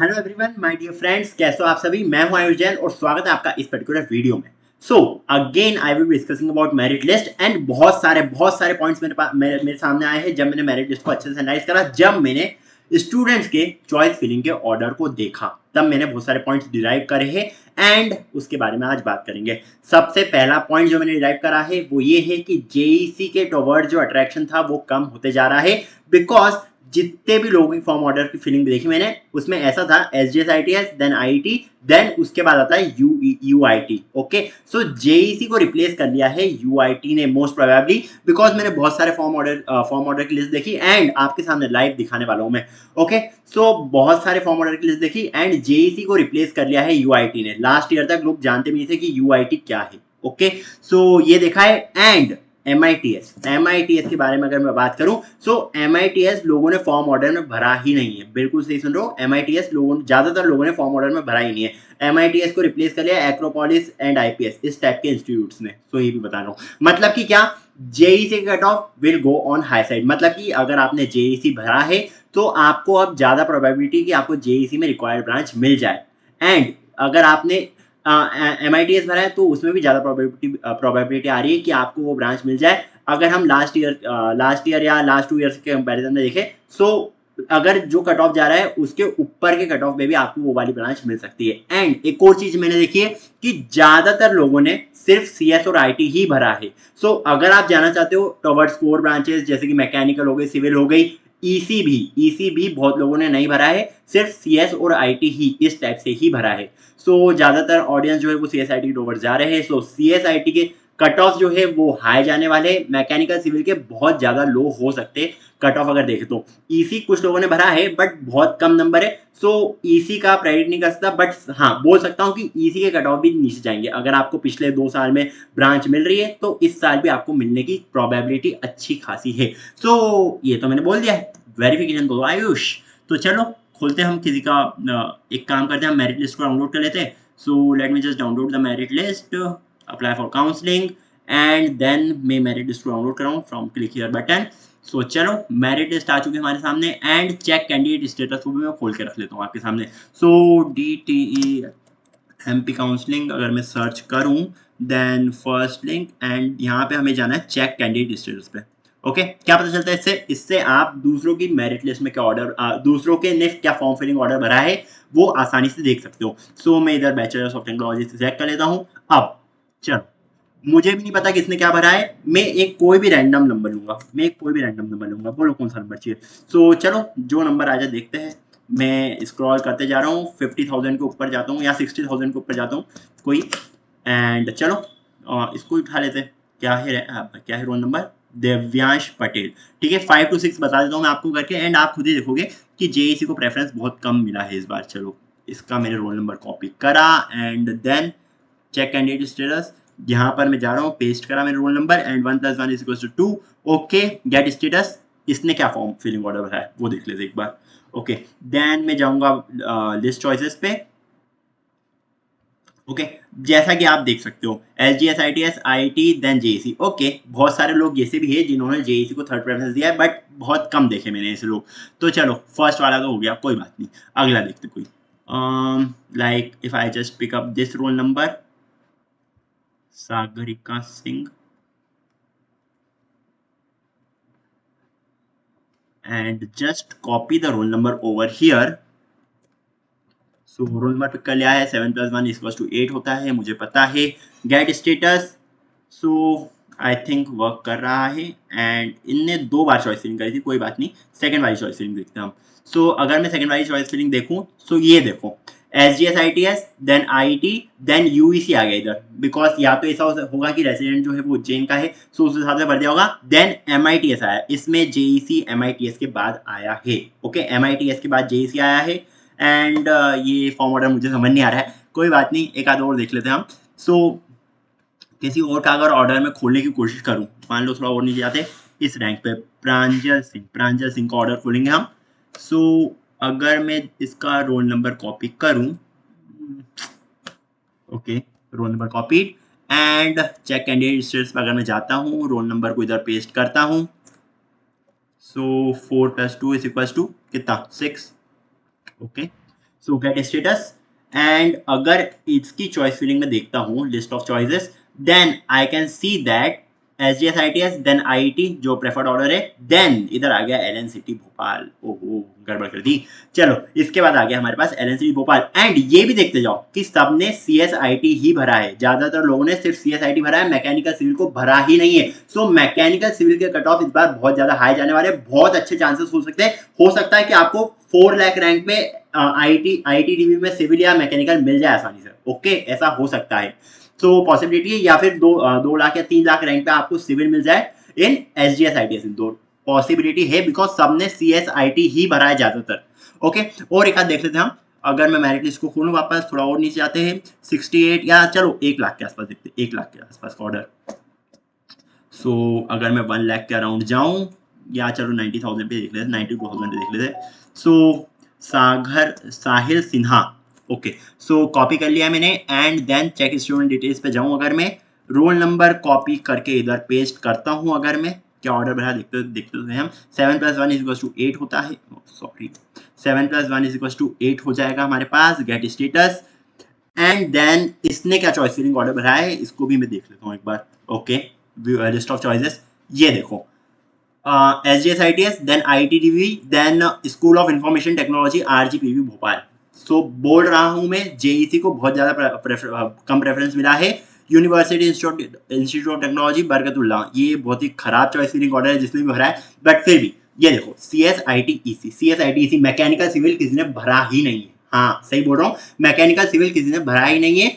Hello everyone my dear friends, कैसे हो आप सभी। मैं हूं आयुष जैन और स्वागत है आपका इस पर्टिकुलर वीडियो में। So again I will be discussing about merit list and बहुत सारे पॉइंट्स मेरे सामने आए हैं जब मैंने मेरिट लिस्ट को अच्छे से एनालाइज करा। जब मैंने स्टूडेंट्स के चॉइस फिलिंग के ऑर्डर को देखा तब मैंने बहुत सारे पॉइंट्स डिराइव करे हैं एंड उसके बारे में आज बात करेंगे। सबसे पहला पॉइंट जो मैंने डिराइव करा है वो ये है कि जेईसी के टुवर्ड जो अट्रैक्शन था वो कम होते जा रहा है, बिकॉज जितने भी लोगों की फॉर्म ऑर्डर की फिलिंग देखी मैंने उसमें ऐसा था SGS ITS then IIT then उसके बाद आता है UIT। ओके, सो जेईसी को रिप्लेस कर लिया है UIT ने मोस्ट प्रोबेबली, बिकॉज मैंने बहुत सारे फॉर्म ऑर्डर की लिस्ट देखी एंड आपके सामने लाइव दिखाने वाला हूं मैं। ओके, सो बहुत सारे फॉर्म ऑर्डर की लिस्ट देखी एंड जेईसी को रिप्लेस कर लिया है UIT ने। लास्ट ईयर तक लोग जानते भी नहीं थे कि UIT क्या है। ओके, सो ये देखा है एंड MITS के बारे में अगर मैं बात करूं, सो MITS लोगों ने फॉर्म ऑर्डर में भरा ही नहीं है। बिल्कुल सही सुन रहे हो, MITS ज्यादातर लोगों ने फॉर्म ऑर्डर में भरा ही नहीं है। MITS को रिप्लेस कर लिया एक्रोपोलिस एंड IPS इस टाइप के इंस्टीट्यूट्स ने। सो ये भी बता रहा हूँ, मतलब कि क्या, JEC cut off will go on high side. मतलब कि अगर आपने जेईसी भरा है तो आपको अब ज्यादा प्रोबेबिलिटी कि आपको जेईसी में रिक्वायर्ड ब्रांच मिल जाए। एंड अगर आपने MITS भरा है तो उसमें भी ज़्यादा प्रोबेबिलिटी आ रही है कि आपको वो ब्रांच मिल जाए। अगर हम लास्ट ईयर या लास्ट 2 ईयर के कंपैरिजन में देखें, सो अगर जो कट ऑफ जा रहा है उसके ऊपर के कट ऑफ में भी आपको वो वाली ब्रांच मिल सकती है। एंड एक और चीज मैंने देखी है कि ज्यादातर लोगों ने सिर्फ CS और IT ही भरा है। सो अगर आप जाना चाहते हो टवर्ड्स कोर ब्रांचेस जैसे कि मैकेनिकल हो गई, सिविल हो गई, EC भी बहुत लोगों ने नहीं भरा है, सिर्फ CS और IT ही इस टाइप से ही भरा है। सो ज्यादातर ऑडियंस जो है वो CSIT की टुवर्ड्स जा रहे हैं। सो CSIT के कट ऑफ जो है वो हाई जाने वाले, मैकेनिकल सिविल के बहुत ज्यादा लो हो सकते कट ऑफ अगर देखें तो। EC कुछ लोगों ने भरा है बट बहुत कम नंबर है। सो EC का प्रेडिक्ट नहीं कर सकता, बट हाँ बोल सकता हूँ कि EC के कट ऑफ भी नीचे जाएंगे। अगर आपको पिछले 2 साल में ब्रांच मिल रही है तो इस साल भी आपको मिलने की प्रोबेबिलिटी अच्छी खासी है। सो ये तो मैंने बोल दिया है, वेरिफिकेशन दो आयुष। तो चलो खोलते हैं हम किसी का एक काम करते हैं, हम मेरिट लिस्ट को डाउनलोड कर लेते हैं। So let me just download the merit list, apply for counselling and then मैं मेरिट लिस्ट को डाउनलोड कर रहा हूँ from click here button. So चलो मेरिट लिस्ट आ चुकी है हमारे सामने एंड चेक कैंडिडेट स्टेटस को भी मैं खोल के रख लेता हूँ आपके सामने। सो DTE MP काउंसलिंग अगर मैं सर्च करूँ देन फर्स्ट लिंक एंड यहाँ पे हमें जाना है चेक कैंडिडेट स्टेटस पे। ओके, क्या पता चलता है इससे आप दूसरों की मेरिट लिस्ट में क्या ऑर्डर, दूसरों के ने क्या फॉर्म फिलिंग ऑर्डर भरा है वो आसानी से देख सकते हो। सो मैं इधर बैचलर्स ऑफ टेक्नोलॉजी से चेक कर लेता हूँ। अब चलो, मुझे भी नहीं पता किसने क्या भरा है, मैं एक कोई भी रैंडम नंबर लूंगा। बोलो कौन सा नंबर चाहिए। सो चलो जो नंबर आ जाए देखते हैं। मैं स्क्रॉल करते जा रहा हूँ, 50,000 के ऊपर जाता हूँ या 60,000 के ऊपर जाता हूँ कोई। एंड चलो इसको उठा लेते हैं। क्या है रोल नंबर, दिव्यांश पटेल। ठीक है, 5 to 6 बता देता हूँ मैं आपको करके एंड आप खुद ही देखोगे कि जेईसी को प्रेफरेंस बहुत कम मिला है इस बार। चलो इसका मैंने रोल नंबर कॉपी करा and then check candidate status, यहाँ पर मैं जा रहा हूँ, पेस्ट करा मेरे roll number and 1 + 1 = 2। Okay, get status, इसने क्या फॉर्म फिलिंग ऑर्डर भरा है वो देख लेते एक बार। ओके, देन मैं जाऊंगा लिस्ट चॉइसेस पे। ओके, जैसा कि आप देख सकते हो SGS ITS IIT then JEC। Okay, बहुत सारे लोग ऐसे भी है जिन्होंने JEC को थर्ड प्रेफरेंस दिया है बट बहुत कम देखे मैंने ऐसे लोग। तो चलो फर्स्ट वाला तो हो गया, कोई बात नहीं, अगला देखते कोई। Like if I just pick up this roll number, Sagarika Singh and just copy the roll number over here। So roll number pick कर लिया है, 7 + 1 = 8 होता है, मुझे पता है। Get status, so I think work कर रहा है एंड इनने 2 बार चॉइस फिलिंग करी थी, कोई बात नहीं। सेकंड वाली चॉइस फिलिंग देखते हैं हम। सो अगर मैं सेकंड वाली चॉइस फिलिंग देखूं, सो ये देखो SGS ITS then IIT then UEC आ गया इधर, बिकॉज या तो ऐसा होगा कि रेसिडेंट जो है वो उज्जैन का है, सो उस हिसाब से भर दिया होगा। देन MITS आया, इसमें JEC MITS के बाद आया है। ओके, MITS के बाद JEC आया है एंड ये फॉर्म ऑर्डर मुझे समझ नहीं आ रहा है, कोई बात नहीं, एक आध और देख लेते हैं हम। सो किसी और का अगर ऑर्डर में खोलने की कोशिश करूं, मान लो थोड़ा और नीचे जाते, इस रैंक पे प्रांजल सिंह का ऑर्डर खोलेंगे हम। सो अगर मैं इसका रोल नंबर कॉपी करूं, okay, roll number copied and check candidate status पर अगर मैं जाता हूं, रोल नंबर को इधर पेस्ट करता हूं। सो 4 + 2 = कितना, 6। Okay, so get status, and अगर इसकी चॉइस फिलिंग में देखता हूँ list of choices, then I can see that S G S I T S, then I T जो प्रेफर्ड ऑर्डर है, देन इधर आ गया एल एन सिटी भोपाल। ओहो गड़बड़ कर दी। चलो इसके बाद आ गया हमारे पास L N C T Bhopal, and ये भी देखते जाओ कि सबने सी एस आई टी ही भरा है, ज्यादातर लोगों ने सिर्फ सी एस आई टी भरा है, मैकेनिकल सिविल को भरा ही नहीं है। सो मैकेनिकल सिविल के कट ऑफ इस बार बहुत ज्यादा हाई जाने वाले, बहुत अच्छे चांसेस हो सकते हैं, हो सकता है कि आपको 4 लाख रैंक में आईटी डीबी में सिविल या मैकेनिकल मिल जाए आसानी से। ओके ऐसा हो सकता है, तो पॉसिबिलिटी है, या फिर 2 लाख या 3 लाख रैंक पे आपको सिविल मिल जाए in S G S I T S, इन दो पॉसिबिलिटी है, बिकॉज सबने सी एस आई टी ही भरा है ज्यादातर। ओके और एक आध देख लेते हैं हम, अगर मैं मेरिट लिस्ट को खोलूं वापस, थोड़ा और नीचे आते हैं, 68 या चलो 1 लाख के आसपास देखते हैं, 1 लाख के आसपास का ऑर्डर। सो अगर मैं 1 लाख के अराउंड जाऊं, या चलो 90,000 पे देख लेते, 92,000 पे देख लेते। So Sagar Sahil Sinha, okay so copy कर लिया मैंने, and then check student details पे जाऊं, अगर मैं रोल नंबर कॉपी करके इधर पेस्ट करता हूं, अगर मैं क्या ऑर्डर भरा देखते देखते हैं हम, 7 + 1 = 8 होता है, सॉरी 7 + 1 = 8 हो जाएगा हमारे पास। गेट स्टेटस, एंड देन इसने क्या चॉइस फिलिंग ऑर्डर भरा है इसको भी मैं देख लेता हूँ एक बार। ओके लिस्ट ऑफ चॉइसेस, ये देखो S G S I T S, then I T D V, then School of Information Technology R G P V Bhopal. So बोल रहा हूँ मैं जेईसी को बहुत ज़्यादा कम प्रेफरेंस मिला है। University institute of technology Barkatullah, ये बहुत ही खराब चॉइस फिलिंग ऑर्डर है जिसने भी भरा है, बट फिर भी ये देखो C S I T E C, C S I T E C mechanical civil किसी ने भरा ही नहीं है। हाँ सही बोल रहा हूँ, मैकेनिकल सिविल किसी ने भरा ही नहीं है।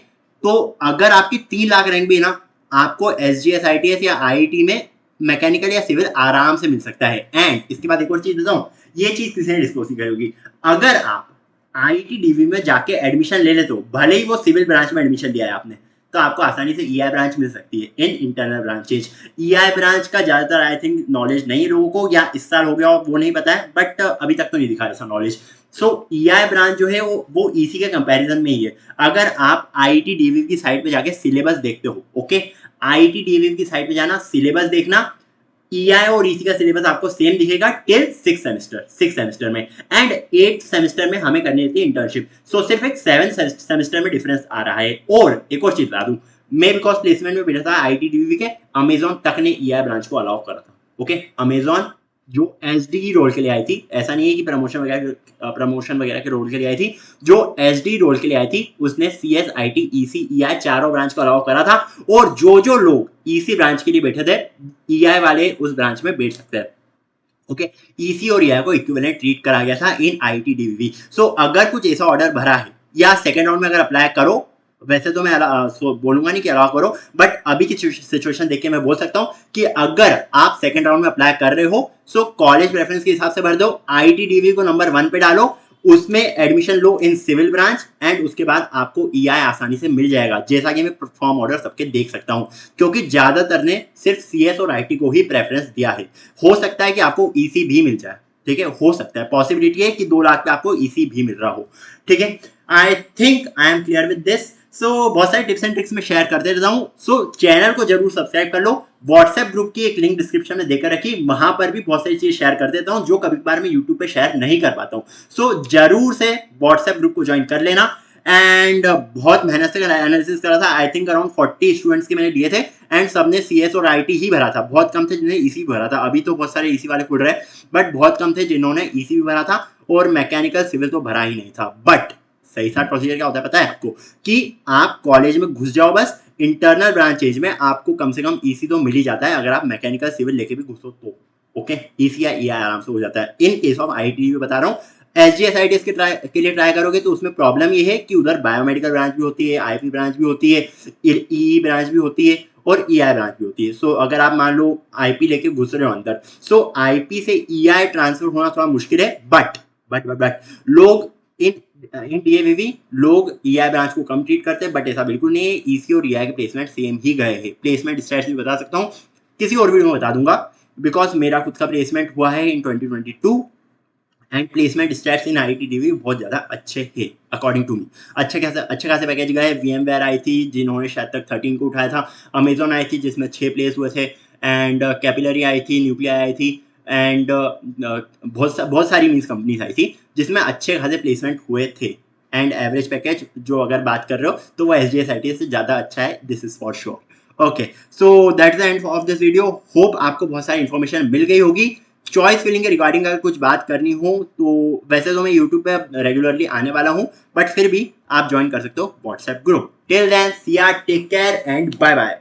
तो अगर आपकी 3 लाख रैंक भी है ना, आपको S G S I T S या आई आई टी में मैकेनिकल या सिविल आराम से मिल सकता है। एंड इसके बाद एक और चीज बताऊं, ये चीज किसी ने डिस्कस नहीं करेगी, अगर आप आईटी डीवी में जाके एडमिशन ले लेते हो, भले ही वो सिविल ब्रांच में एडमिशन लिया है आपने, तो आपको आसानी से ईआई ब्रांच मिल सकती है in internal branches. EI branch का ज्यादातर आई थिंक नॉलेज नहीं लोगों को, या इस साल हो गया वो नहीं पता है, बट अभी तक तो नहीं दिखा ऐसा नॉलेज। सो ईआई ब्रांच जो है वो ईसी के कंपैरिजन में ही है। अगर आप आईटी डीवी की साइट पे जाके सिलेबस देखते हो, ओके आईटी डीवी की साइट पे जाना, सिलेबस देखना, ईआई और ईसी का सिलेबस आपको सेम दिखेगा टिल 6 सेमेस्टर में, एंड 8 सेमेस्टर में हमें करनी रहती है इंटर्नशिप। सो सिर्फ एक 7 सेमेस्टर में डिफरेंस आ रहा है। और एक और चीज बता दूं, मैं बिकॉज प्लेसमेंट में बैठा था आईटी डीवी के, अमेजॉन तक ने ईआई ब्रांच को अलाउ करा था। ओके अमेजॉन जो एसडी रोल के लिए आई थी, ऐसा नहीं है कि प्रमोशन वगैरह के रोल के लिए आई थी, जो एसडी रोल के लिए आई थी उसने सीएस आईटी ईसी ईआई चारों ब्रांच को अलाउ करा था। और जो लोग ईसी ब्रांच के लिए बैठे थे, ईआई वाले उस ब्रांच में बैठ सकते हैं। ओके ईसी और ईआई को इक्विवेलेंट ट्रीट करा गया था इन आईटी डीवी। सो अगर कुछ ऐसा ऑर्डर भरा है या सेकेंड राउंड में अगर अप्लाई करो, वैसे तो मैं बोलूंगा नहीं कि अलाउ करो, बट अभी की सिचुएशन देख के मैं बोल सकता हूं कि अगर आप सेकंड राउंड में अप्लाई कर रहे हो, सो कॉलेज प्रेफरेंस के हिसाब से भर दो, आईटी डीवी को नंबर 1 पे डालो, उसमें एडमिशन लो इन सिविल ब्रांच, एंड उसके बाद आपको ईआई आसानी से मिल जाएगा, जैसा कि मैं फॉर्म ऑर्डर सबके देख सकता हूं, क्योंकि ज्यादातर ने सिर्फ सीएस और आईटी को ही प्रेफरेंस दिया है। हो सकता है कि आपको ईसी भी मिल जाए, ठीक है, हो सकता है, पॉसिबिलिटी है कि 2 लाख पे आपको ईसी भी मिल रहा हो। ठीक है, I think I am clear with this. So बहुत सारे टिप्स एंड ट्रिक्स में शेयर करते रहता हूँ। सो चैनल को जरूर सब्सक्राइब कर लो, व्हाट्सएप ग्रुप की एक लिंक डिस्क्रिप्शन में देकर रखी, वहां पर भी बहुत सारी चीज शेयर कर देता हूँ जो कभी कभार मैं यूट्यूब पे शेयर नहीं कर पाता हूँ। सो जरूर से व्हाट्सएप ग्रुप को ज्वाइन कर लेना। एंड बहुत मेहनत से एनालिसिस करा था, आई थिंक अराउंड 40 स्टूडेंट्स के मैंने लिए थे, एंड सबने सीएस और आईटी ही भरा था, बहुत कम थे जिन्होंने ईसी भरा था। अभी तो बहुत सारे ईसी वाले खुल रहे हैं, बट बहुत कम थे जिन्होंने ईसी भी भरा था, और मैकेनिकल सिविल तो भरा ही नहीं था। बट सही साथ प्रोसीजर क्या होता है पता है आपको, कि आप कॉलेज में घुस जाओ, बस इंटरनल ब्रांचेज में आपको कम से कम ईसी तो मिल ही जाता है, अगर आप मैकेनिकल सिविल लेके भी घुसो तो। ओके ईसी या ईआई आराम से हो जाता है। इन केस ऑफ आईटी बता रहा हूँ, एसजीएसआईटीएस के लिए ट्राई करोगे तो उसमें प्रॉब्लम ये है कि उधर बायोमेडिकल ब्रांच भी होती है, आईपी ब्रांच भी होती है, ई ब्रांच भी होती है, और ईआई ब्रांच भी होती है। सो अगर आप मान लो आईपी लेके घुस रहे हो अंदर, सो आईपी से ईआई ट्रांसफर होना थोड़ा मुश्किल है, बट लोग इन डीएवीवी लोग ईआई ब्रांच को कम ट्रीट करते हैं, बट ऐसा बिल्कुल नहीं है। ईसी और ईआई के प्लेसमेंट सेम ही गए हैं। प्लेसमेंट स्टैट्स भी बता सकता हूँ, किसी और वीडियो में बता दूंगा, बिकॉज मेरा खुद का प्लेसमेंट हुआ है in 2022, and placement stats in IT DV बहुत ज्यादा अच्छे हैं अकॉर्डिंग टू मी। अच्छे खासे पैकेज गए। वीएमवेयर आई थी जिन्होंने शायद तक 13 को उठाया था, अमेजॉन आई थी जिसमें 6 प्लेस हुए थे, एंड कैपिलरी आई थी, न्यूक्लिया आई थी, एंड बहुत सारी मीन्स कंपनीज आई थी जिसमें अच्छे खासे प्लेसमेंट हुए थे। एंड एवरेज पैकेज जो अगर बात कर रहे हो तो वो SGSITS से ज़्यादा अच्छा है, this is for sure. Okay, so that's the end of this video. Hope आपको बहुत सारी इन्फॉर्मेशन मिल गई होगी। चॉइस फिलिंग के रिगार्डिंग अगर कुछ बात करनी हो तो वैसे तो मैं यूट्यूब पे रेगुलरली आने वाला हूँ, बट फिर भी आप ज्वाइन कर सकते हो WhatsApp group. Till then see ya, take care and bye bye.